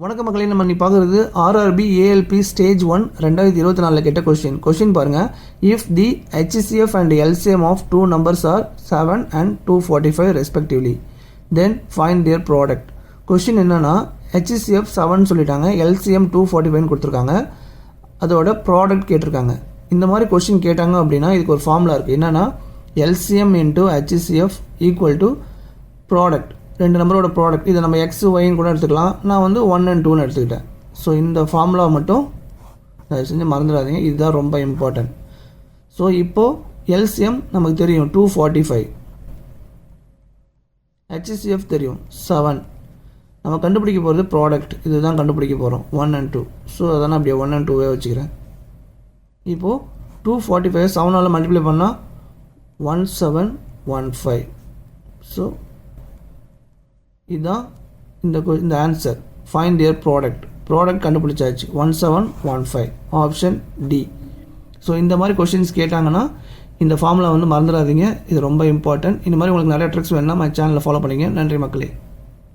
வணக்கம் மக்களே, நம்ம நீ பார்க்குறது ஆர்ஆர்பி ஏஎல்பி ஸ்டேஜ் 1 2024 கேட்ட கொஸ்டின் பாருங்கள். If the HCF and LCM of two numbers are 7 and 245 respectively then find their product. Question என்னன்னா ஹெச்சிஎஃப் 7 சொல்லிட்டாங்க, எல்சிஎம் 245 கொடுத்துருக்காங்க, அதோட ப்ராடக்ட் கேட்டிருக்காங்க. இந்த மாதிரி கொஸ்டின் கேட்டாங்க அப்படின்னா இதுக்கு ஒரு ஃபார்முலா இருக்குது. என்னென்னா LCM into HCF equal to product, ரெண்டு நம்பரோட ப்ராடக்ட். இதை நம்ம எக்ஸ் ஒய்ன்னு கூட எடுத்துக்கலாம். நான் வந்து 1 and 2ன்னு எடுத்துக்கிட்டேன். ஸோ இந்த ஃபார்முலா மட்டும் தயவு செஞ்சு மறந்துடாதீங்க, இதுதான் ரொம்ப இம்பார்ட்டன்ட். ஸோ இப்போது எல்சிஎம் நமக்கு தெரியும் 245, ஹெச்சிஎஃப் தெரியும் 7. நம்ம கண்டுபிடிக்க போகிறது ப்ராடக்ட், இதுதான் கண்டுபிடிக்க போகிறோம் 1 and 2. ஸோ அதனால் அப்படியே 1 and 2வே வச்சுக்கிறேன். இப்போது 245 7ஆல் மல்டிப்ளை பண்ணால் 1715. ஸோ இதுதான் இந்த ஆன்சர். ஃபைண்ட் தியர் ப்ராடக்ட் கண்டுபிடிச்சாச்சு 1715, ஆப்ஷன் டி. ஸோ இந்த மாதிரி கொஷின்ஸ் கேட்டாங்கன்னா இந்த ஃபார்முலா வந்து மறந்துடாதீங்க, இது ரொம்ப இம்பார்ட்டன்ட். இந்த மாதிரி உங்களுக்கு நிறைய ட்ரிக்ஸ் வேணும்னா நம்ம சேனலில் ஃபாலோ பண்ணிங்க. நன்றி மக்களே.